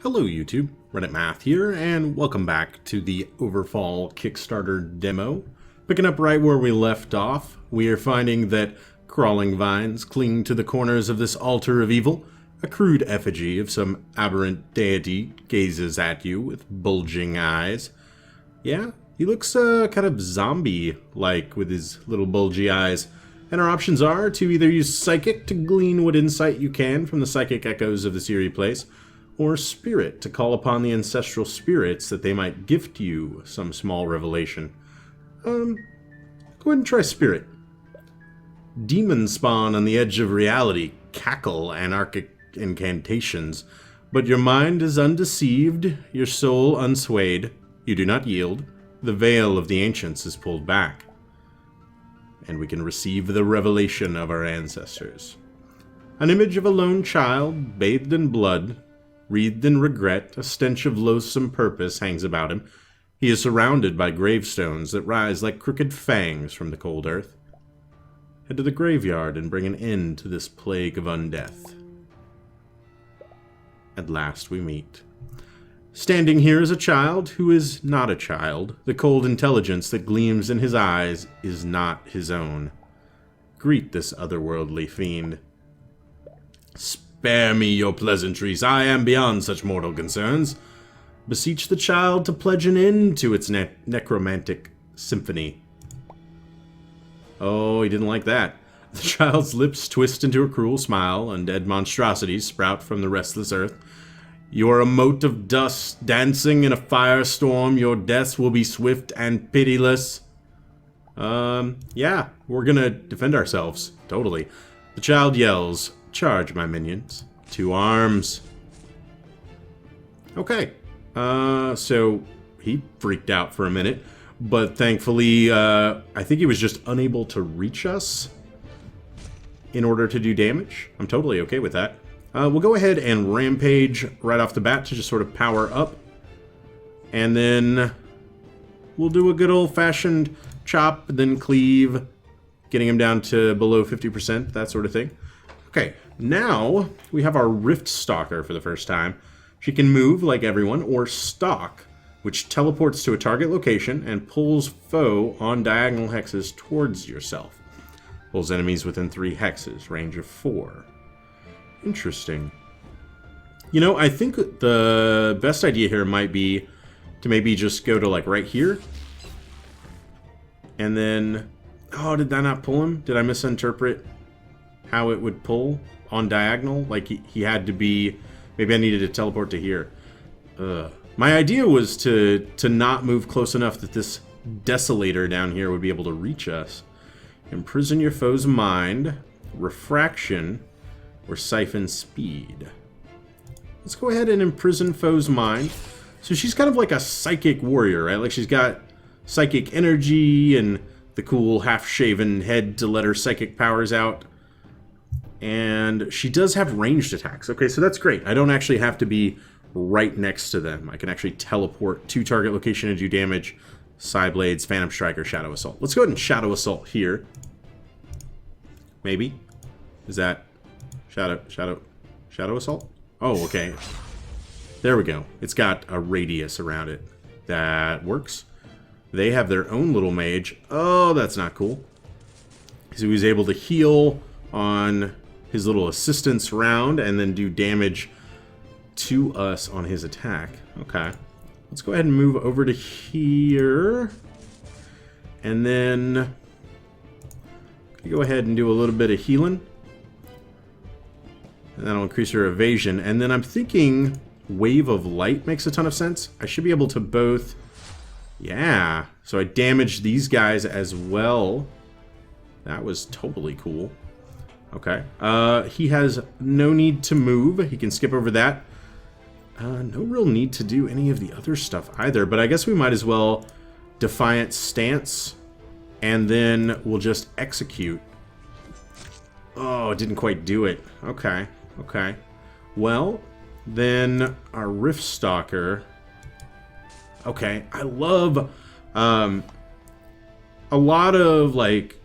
Hello YouTube, Reddit Math here, and welcome back to the OverFall Kickstarter demo. Picking up right where we left off, we are finding that crawling vines cling to the corners of this altar of evil. A crude effigy of some aberrant deity gazes at you with bulging eyes. Yeah, he looks kind of zombie-like with his little bulgy eyes. And our options are to either use Psychic to glean what insight you can from the psychic echoes of this eerie place, or Spirit to call upon the ancestral spirits that they might gift you some small revelation. Go ahead and try Spirit. Demons spawn on the edge of reality, cackle anarchic incantations, but your mind is undeceived, your soul unswayed, you do not yield, the veil of the ancients is pulled back, and we can receive the revelation of our ancestors. An image of a lone child, bathed in blood, wreathed in regret, a stench of loathsome purpose hangs about him. He is surrounded by gravestones that rise like crooked fangs from the cold earth. Head to the graveyard and bring an end to this plague of undeath. At last we meet. Standing here is a child who is not a child. The cold intelligence that gleams in his eyes is not his own. Greet this otherworldly fiend. Spare me your pleasantries, I am beyond such mortal concerns. Beseech the child to pledge an end to its necromantic symphony. Oh, he didn't like that. The child's lips twist into a cruel smile, undead monstrosities sprout from the restless earth. You are a mote of dust, dancing in a firestorm, your deaths will be swift and pitiless. Yeah, we're gonna defend ourselves, totally. The child yells, charge, my minions. To arms. Okay. So he freaked out for a minute, but thankfully, I think he was just unable to reach us in order to do damage. I'm totally okay with that. We'll go ahead and rampage right off the bat to just sort of power up. And then we'll do a good old-fashioned chop, then cleave, getting him down to below 50%, that sort of thing. Okay, now we have our Rift Stalker for the first time. She can move like everyone, or stalk, which teleports to a target location and pulls foe on diagonal hexes towards yourself. Pulls enemies within 3 hexes, range of 4. Interesting. You know, I think the best idea here might be to maybe just go to, like, right here. And then... Oh, did that not pull him? Did I misinterpret how it would pull on diagonal? Like, he had to be... Maybe I needed to teleport to here. My idea was to not move close enough that this Desolator down here would be able to reach us. Imprison your foe's mind. Refraction. Or siphon speed. Let's go ahead and imprison foe's mind. So she's kind of like a psychic warrior, right? Like she's got psychic energy and the cool half-shaven head to let her psychic powers out. And she does have ranged attacks. Okay, so that's great. I don't actually have to be right next to them. I can actually teleport to target location and do damage. Side Blades, Phantom Strike, or Shadow Assault. Let's go ahead and Shadow Assault here. Maybe. Is that... Shadow Assault? Oh, okay. There we go. It's got a radius around it. That works. They have their own little mage. Oh, that's not cool. So he was able to heal on his little assistance round and then do damage to us on his attack. Okay. Let's go ahead and move over to here. And then go ahead and do a little bit of healing. And that'll increase her evasion. And then I'm thinking Wave of Light makes a ton of sense. I should be able to both... Yeah. So I damaged these guys as well. That was totally cool. Okay. He has no need to move. He can skip over that. No real need to do any of the other stuff either. But I guess we might as well Defiant Stance. And then we'll just execute. Oh, it didn't quite do it. Okay. Okay. Well, then our Rift Stalker. Okay. I love a lot of, like,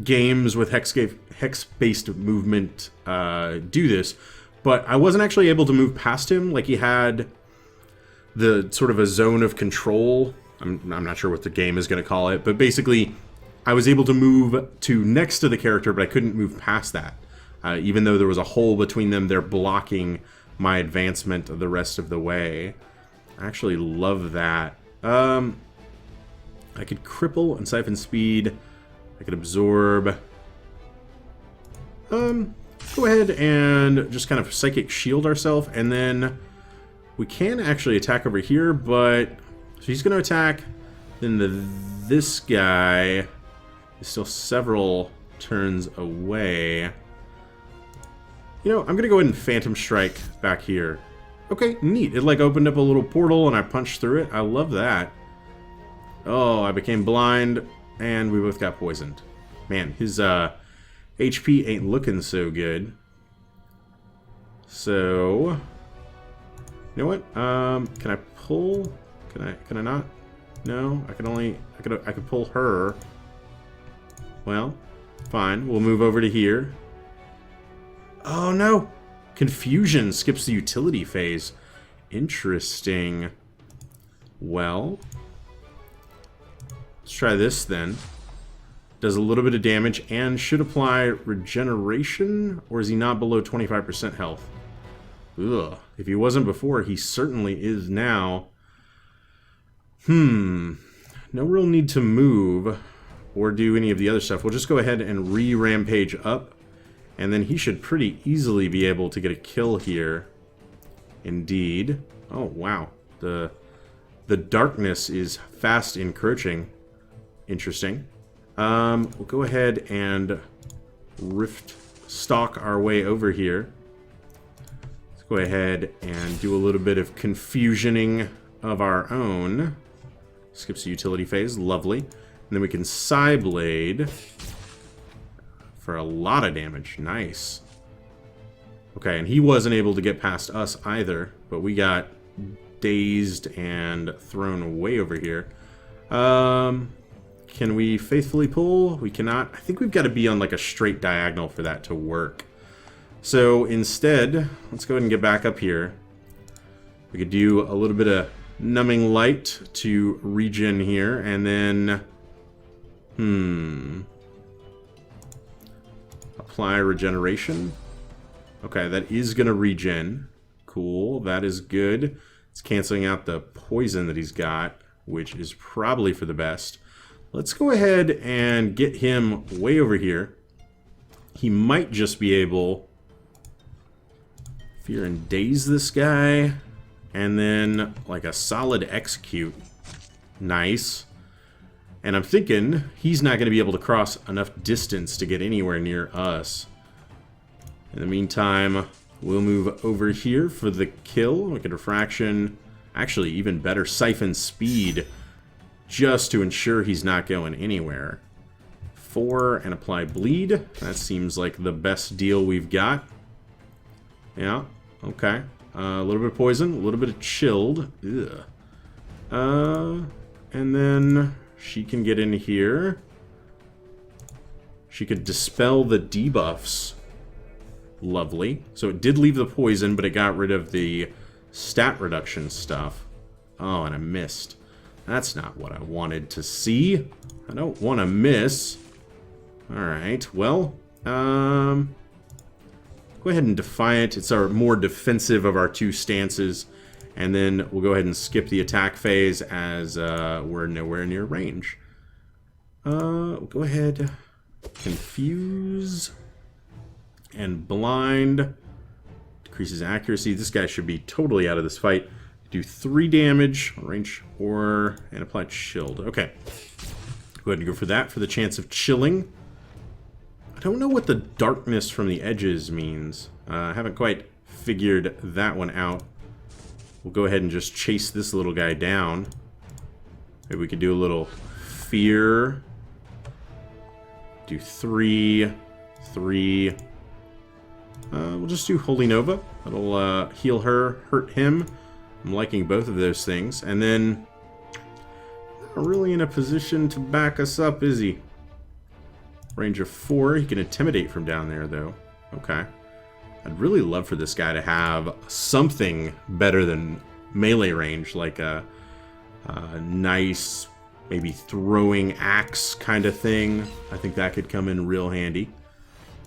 games with hex-based movement do this, but I wasn't actually able to move past him. Like, he had the sort of a zone of control. I'm not sure what the game is going to call it, but basically I was able to move to next to the character, but I couldn't move past that. Even though there was a hole between them, they're blocking my advancement the rest of the way. I actually love that. I could cripple and siphon speed. I could absorb. Go ahead and just kind of psychic shield ourselves, and then we can actually attack over here, but so he's going to attack. Then this guy is still several turns away. You know, I'm going to go ahead and Phantom Strike back here. Okay, neat. It like opened up a little portal and I punched through it. I love that. Oh, I became blind and we both got poisoned. Man, his HP ain't looking so good. So, you know what? Can I pull? Can I not? No, I could pull her. Well, fine. We'll move over to here. Oh no! Confusion skips the utility phase. Interesting. Well, let's try this then. Does a little bit of damage and should apply regeneration, or is he not below 25% health? Ugh. If he wasn't before, he certainly is now. No real need to move or do any of the other stuff. We'll just go ahead and re-rampage up, and then he should pretty easily be able to get a kill here. Indeed. Oh, wow. The darkness is fast encroaching. Interesting. We'll go ahead and rift stalk our way over here. Let's go ahead and do a little bit of confusioning of our own. Skips the utility phase. Lovely. And then we can Psyblade for a lot of damage. Nice. Okay, and he wasn't able to get past us either, but we got dazed and thrown way over here. Can we faithfully pull? We cannot. I think we've got to be on like a straight diagonal for that to work. So instead, let's go ahead and get back up here. We could do a little bit of numbing light to regen here, and then apply regeneration. Okay, that is gonna regen. Cool, that is good. It's canceling out the poison that he's got, which is probably for the best. Let's go ahead and get him way over here. He might just be able fear and daze this guy, and then like a solid execute. Nice. And I'm thinking he's not going to be able to cross enough distance to get anywhere near us. In the meantime, we'll move over here for the kill. We get refraction. Actually, even better, siphon speed, just to ensure he's not going anywhere. 4 and apply bleed. That seems like the best deal we've got. Yeah, okay. A little bit of poison, a little bit of chilled. Ugh. And then she can get in here. She could dispel the debuffs. Lovely. So it did leave the poison, but it got rid of the stat reduction stuff. Oh, and I missed. That's not what I wanted to see. I don't want to miss. Alright, well, go ahead and Defiant. It's our more defensive of our two stances. And then we'll go ahead and skip the attack phase as we're nowhere near range. We'll go ahead, confuse, and blind. Decreases accuracy. This guy should be totally out of this fight. Do 3 damage, range, and apply chilled. Okay. Go ahead and go for that for the chance of chilling. I don't know what the darkness from the edges means. I haven't quite figured that one out. We'll go ahead and just chase this little guy down. Maybe we could do a little fear. Do 3, 3. We'll just do Holy Nova. That'll heal her, hurt him. I'm liking both of those things. And then, not really in a position to back us up, is he? Range of 4. He can intimidate from down there, though. Okay. I'd really love for this guy to have something better than melee range, like a nice, maybe throwing axe kind of thing. I think that could come in real handy.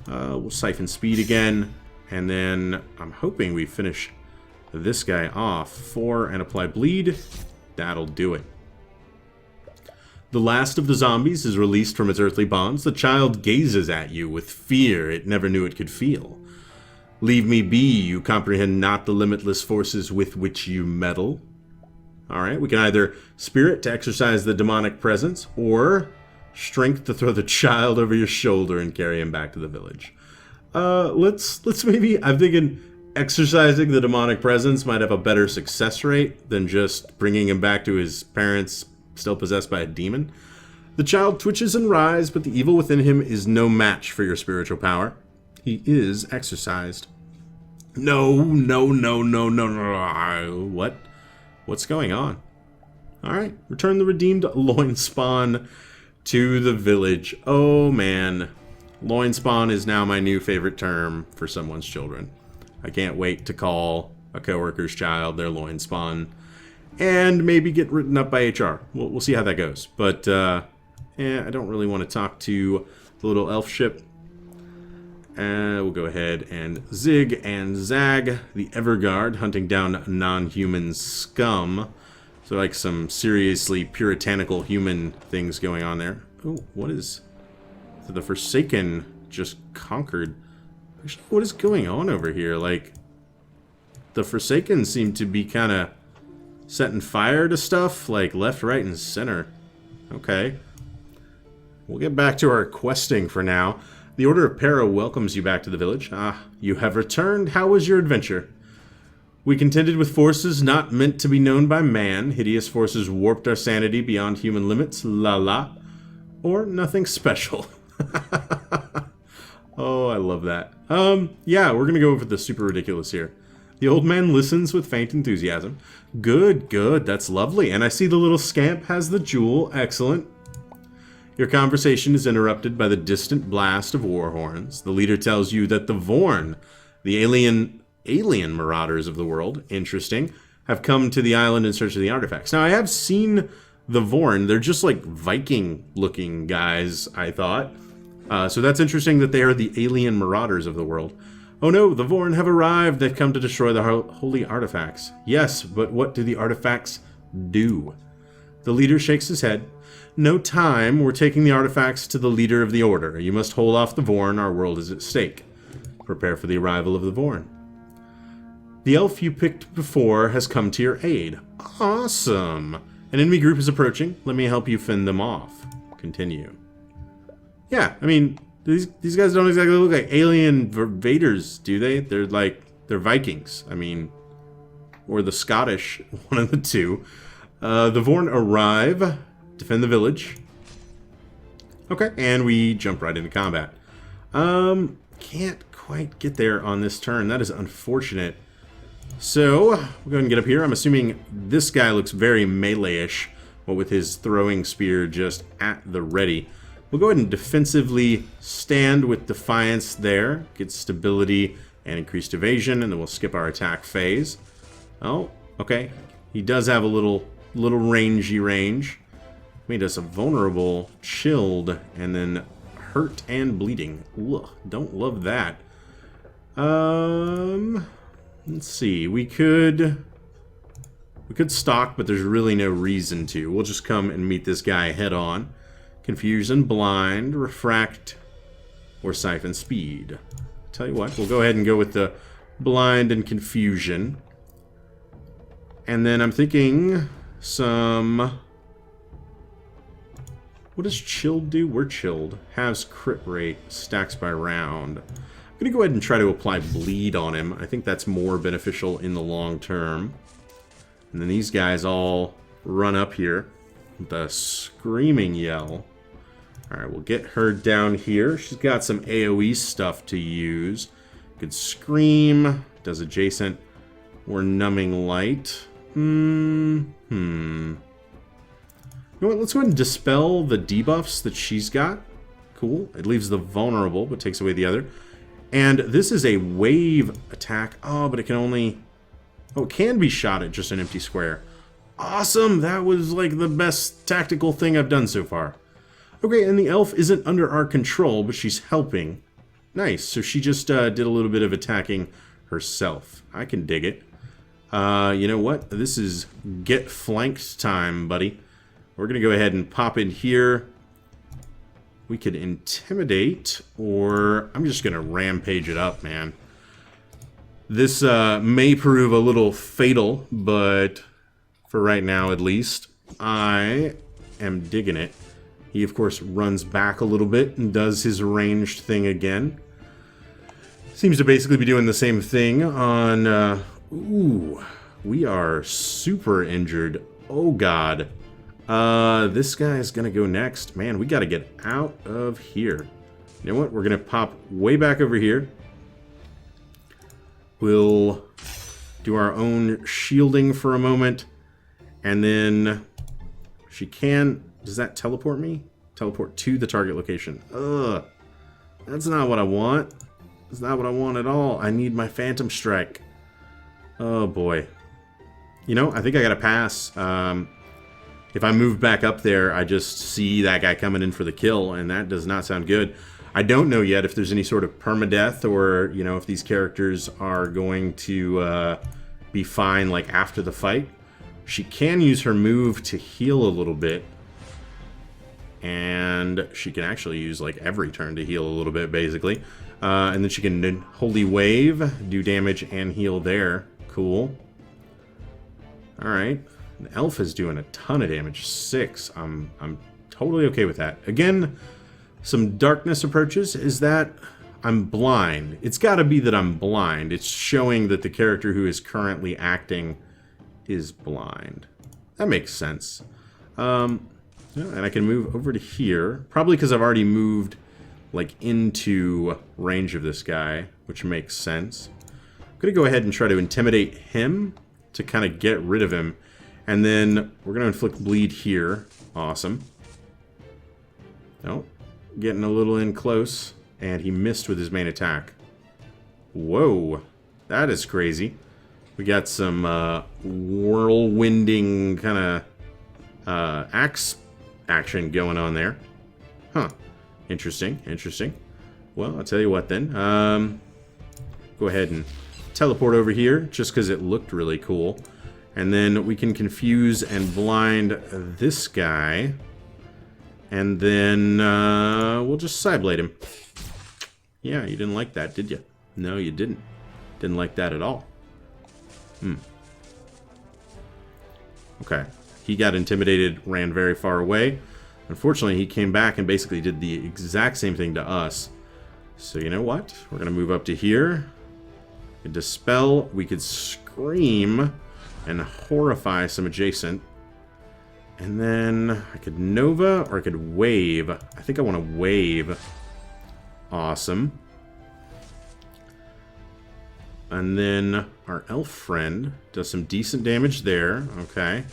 We'll siphon speed again, and then I'm hoping we finish this guy off. 4 and apply bleed. That'll do it. The last of the zombies is released from its earthly bonds. The child gazes at you with fear it never knew it could feel. Leave me be, you comprehend not the limitless forces with which you meddle. Alright, we can either spirit to exorcise the demonic presence, or strength to throw the child over your shoulder and carry him back to the village. Let's maybe, I'm thinking exorcising the demonic presence might have a better success rate than just bringing him back to his parents still possessed by a demon. The child twitches and writhes, but the evil within him is no match for your spiritual power. He is exorcised. No. What? What's going on? Alright, return the redeemed loin spawn to the village. Oh man, loin spawn is now my new favorite term for someone's children. I can't wait to call a coworker's child their loin spawn and maybe get written up by HR. We'll see how that goes. But I don't really want to talk to the little elf ship. We'll go ahead and zig and zag the Everguard, hunting down non-human scum. So like some seriously puritanical human things going on there. Oh, what is... So the Forsaken just conquered. Actually, what is going on over here? Like, the Forsaken seem to be kind of setting fire to stuff, like left, right, and center. Okay. We'll get back to our questing for now. The Order of Pera welcomes you back to the village. Ah, you have returned. How was your adventure? We contended with forces not meant to be known by man. Hideous forces warped our sanity beyond human limits. La la. Or nothing special. Oh, I love that. Yeah, we're gonna go with the super ridiculous here. The old man listens with faint enthusiasm. Good, good, that's lovely. And I see the little scamp has the jewel. Excellent. Your conversation is interrupted by the distant blast of war horns. The leader tells you that the Vorn, the alien marauders of the world, interesting, have come to the island in search of the artifacts. Now, I have seen the Vorn. They're just like Viking-looking guys, I thought. So that's interesting that they are the alien marauders of the world. Oh no, the Vorn have arrived. They've come to destroy the holy artifacts. Yes, but what do the artifacts do? The leader shakes his head. No time. We're taking the artifacts to the leader of the order. You must hold off the Vorn. Our world is at stake. Prepare for the arrival of the Vorn. The elf you picked before has come to your aid. Awesome. An enemy group is approaching. Let me help you fend them off. Continue. Yeah, I mean, these guys don't exactly look like alien invaders, do they? They're Vikings. I mean, or the Scottish, one of the two. The Vorn arrive. Defend the village. Okay, and we jump right into combat. Can't quite get there on this turn. That is unfortunate. So, we'll go ahead and get up here. I'm assuming this guy looks very melee-ish, but with his throwing spear just at the ready. We'll go ahead and defensively stand with Defiance there. Get stability and increased evasion, and then we'll skip our attack phase. Oh, okay. He does have a little rangy range. Made us a vulnerable, chilled, and then hurt and bleeding. Ugh, don't love that. Let's see. We could stalk, but there's really no reason to. We'll just come and meet this guy head on. Confuse and blind, refract, or siphon speed. Tell you what, we'll go ahead and go with the blind and confusion. And then I'm thinking some... What does chilled do? We're chilled. Halves crit rate, stacks by round. I'm going to go ahead and try to apply bleed on him. I think that's more beneficial in the long term. And then these guys all run up here with a screaming yell. Alright, we'll get her down here. She's got some AoE stuff to use. Good scream. Does adjacent or numbing light. You know what, let's go ahead and dispel the debuffs that she's got. Cool. It leaves the vulnerable, but takes away the other. And this is a wave attack. Oh, but it can only... Oh, it can be shot at just an empty square. Awesome! That was like the best tactical thing I've done so far. Okay, and the elf isn't under our control, but she's helping. Nice. So she just did a little bit of attacking herself. I can dig it. You know what? This is get flanked time, buddy. We're going to go ahead and pop in here. We could intimidate, or I'm just going to rampage it up, man. This may prove a little fatal, but for right now at least, I am digging it. He, of course, runs back a little bit and does his ranged thing again. Seems to basically be doing the same thing on... ooh, we are super injured. Oh, God. This guy is going to go next. Man, we got to get out of here. You know what? We're going to pop way back over here. We'll do our own shielding for a moment. And then she can... Does that teleport me? Teleport to the target location. Ugh. That's not what I want. That's not what I want at all. I need my Phantom Strike. Oh, boy. You know, I think I gotta pass. If I move back up there, I just see that guy coming in for the kill, and that does not sound good. I don't know yet if there's any sort of permadeath, or, you know, if these characters are going to be fine, like, after the fight. She can use her move to heal a little bit. And she can actually use, like, every turn to heal a little bit, basically. And then she can Holy Wave, do damage, and heal there. Cool. Alright. The elf is doing a ton of damage. 6. I'm totally okay with that. Again, some darkness approaches is that I'm blind. It's got to be that I'm blind. It's showing that the character who is currently acting is blind. That makes sense. And I can move over to here. Probably because I've already moved, like, into range of this guy, which makes sense. I'm going to go ahead and try to intimidate him to kind of get rid of him. And then we're going to inflict bleed here. Awesome. Oh, getting a little in close. And he missed with his main attack. Whoa. That is crazy. We got some whirlwinding kind of axe action going on there. Huh. Interesting, interesting. Well, I'll tell you what then. Go ahead and teleport over here, just because it looked really cool. And then we can confuse and blind this guy. And then we'll just Psyblade him. Yeah, you didn't like that, did you? No, you didn't. Didn't like that at all. Okay. He got intimidated, ran very far away. Unfortunately, he came back and basically did the exact same thing to us. So you know what? We're going to move up to here. We could dispel. We could scream and horrify some adjacent. And then I could Nova or I could Wave. I think I want to Wave. Awesome. And then our elf friend does some decent damage there. Okay.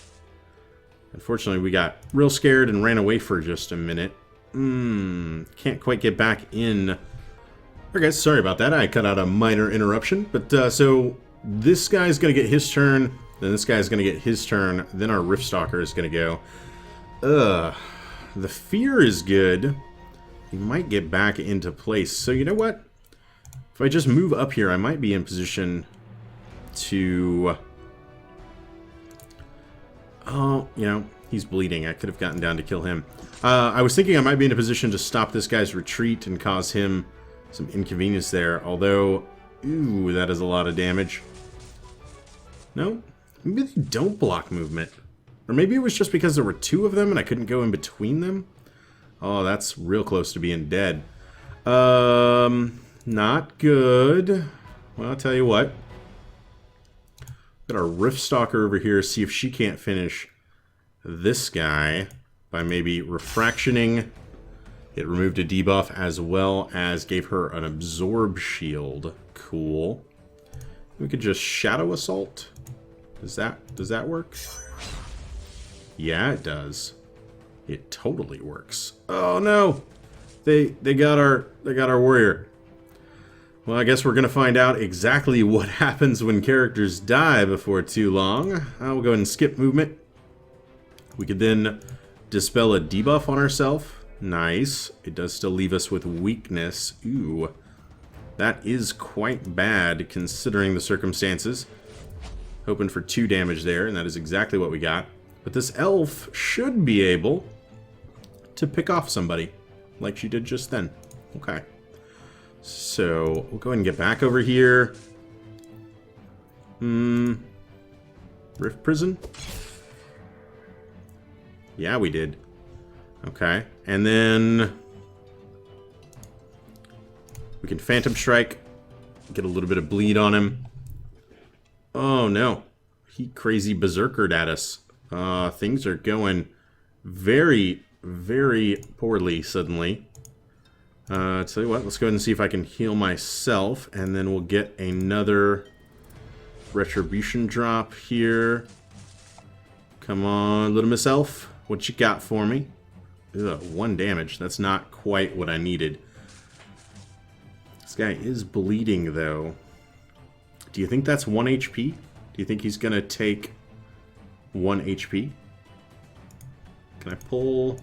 Unfortunately, we got real scared and ran away for just a minute. Can't quite get back in. Okay, guys, sorry about that. I cut out a minor interruption. But, so, this guy's going to get his turn. Then this guy's going to get his turn. Then our Riftstalker is going to go. The fear is good. He might get back into place. So, you know what? If I just move up here, I might be in position to... Oh, you know, he's bleeding. I could have gotten down to kill him. I was thinking I might be in a position to stop this guy's retreat and cause him some inconvenience there. Although, ooh, that is a lot of damage. No? Maybe they don't block movement. Or maybe it was just because there were two of them and I couldn't go in between them. Oh, that's real close to being dead. Not good. Well, I'll tell you what. Got our Riftstalker over here, see if she can't finish this guy by maybe refractioning. It removed a debuff as well as gave her an absorb shield. Cool. We could just Shadow Assault. Does that work? Yeah, it does. It totally works. Oh no! They got our warrior. Well, I guess we're going to find out exactly what happens when characters die before too long. We'll go ahead and skip movement. We could then dispel a debuff on ourselves. Nice. It does still leave us with weakness. Ooh. That is quite bad considering the circumstances. Hoping for 2 damage there, and that is exactly what we got. But this elf should be able to pick off somebody, like she did just then. Okay. So, we'll go ahead and get back over here. Rift Prison? Yeah, we did. Okay. And then we can Phantom Strike. Get a little bit of bleed on him. Oh, no. He crazy berserkered at us. Things are going very, very poorly suddenly. Tell you what, let's go ahead and see if I can heal myself, and then we'll get another retribution drop here. Come on, little Miss Elf. What you got for me? Ugh, 1 damage. That's not quite what I needed. This guy is bleeding, though. Do you think that's 1 HP? Do you think he's gonna take 1 HP? Can I pull?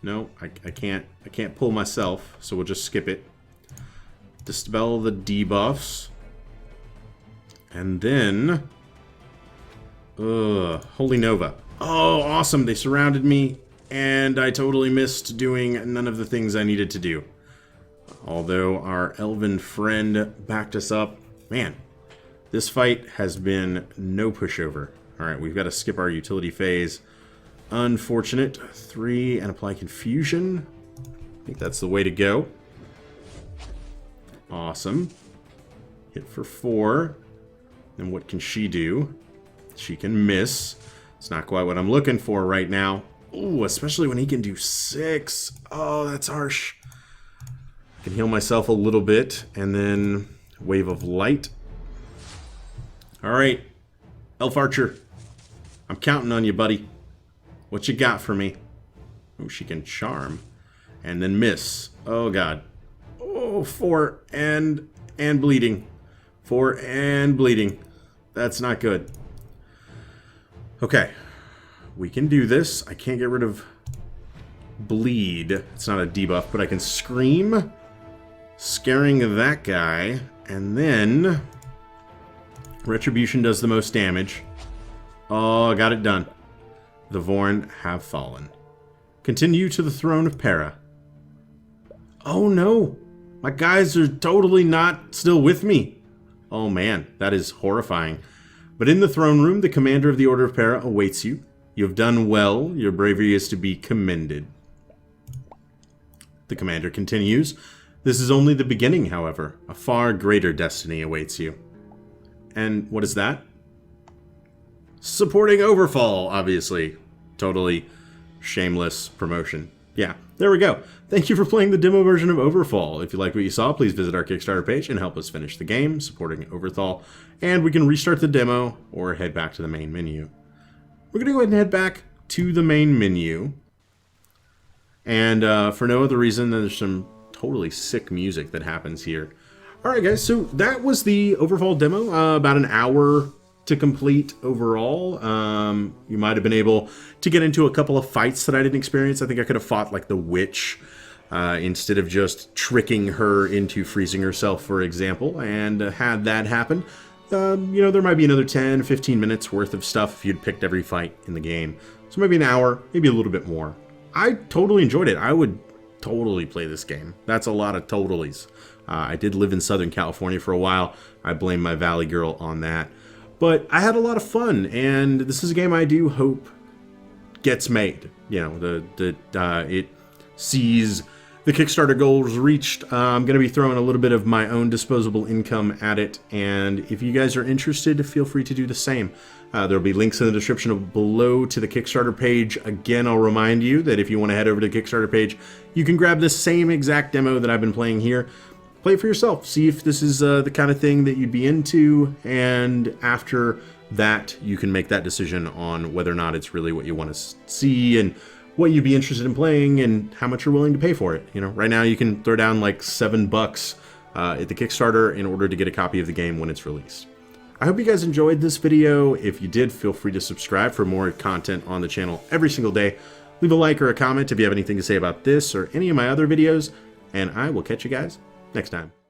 No, I can't. I can't pull myself, so we'll just skip it. Dispel the debuffs. And then... Holy Nova. Oh, awesome. They surrounded me, and I totally missed doing none of the things I needed to do. Although our elven friend backed us up. Man, this fight has been no pushover. Alright, we've got to skip our utility phase. Unfortunate. 3 and apply confusion. I think that's the way to go. Awesome. Hit for 4. And what can she do? She can miss. It's not quite what I'm looking for right now. Ooh, especially when he can do 6. Oh, that's harsh. I can heal myself a little bit. And then Wave of Light. Alright. Elf Archer. I'm counting on you, buddy. What you got for me? Oh, she can charm. And then miss. Oh, God. Oh, 4 and bleeding. 4 and bleeding. That's not good. Okay. We can do this. I can't get rid of bleed. It's not a debuff, but I can scream. Scaring that guy. And then Retribution does the most damage. Oh, I got it done. The Vorn have fallen. Continue to the throne of Pera. Oh no! My guys are totally not still with me. Oh man, that is horrifying. But in the throne room, the commander of the Order of Pera awaits you. You have done well. Your bravery is to be commended. The commander continues. This is only the beginning, however. A far greater destiny awaits you. And what is that? Supporting OverFall, obviously. Totally shameless promotion. Yeah, there we go. Thank you for playing the demo version of OverFall. If you like what you saw, please visit our Kickstarter page and help us finish the game, supporting OverFall. And we can restart the demo or head back to the main menu. We're going to go ahead and head back to the main menu. And for no other reason, there's some totally sick music that happens here. Alright guys, so that was the OverFall demo. About an hour to complete overall. You might have been able to get into a couple of fights that I didn't experience. I think I could have fought like the witch instead of just tricking her into freezing herself, for example. And had that happen, you know, there might be another 10, 15 minutes worth of stuff if you'd picked every fight in the game. So maybe an hour, maybe a little bit more. I totally enjoyed it. I would totally play this game. That's a lot of totallys. I did live in Southern California for a while. I blame my Valley Girl on that. But I had a lot of fun, and this is a game I do hope gets made. You know, it sees the Kickstarter goals reached. I'm going to be throwing a little bit of my own disposable income at it, and if you guys are interested, feel free to do the same. There'll be links in the description below to the Kickstarter page. Again, I'll remind you that if you want to head over to the Kickstarter page, you can grab the same exact demo that I've been playing here. Play it for yourself. See if this is the kind of thing that you'd be into, and after that, you can make that decision on whether or not it's really what you want to see and what you'd be interested in playing and how much you're willing to pay for it. You know, right now you can throw down like $7 at the Kickstarter in order to get a copy of the game when it's released. I hope you guys enjoyed this video. If you did, feel free to subscribe for more content on the channel every single day. Leave a like or a comment if you have anything to say about this or any of my other videos, and I will catch you guys next time.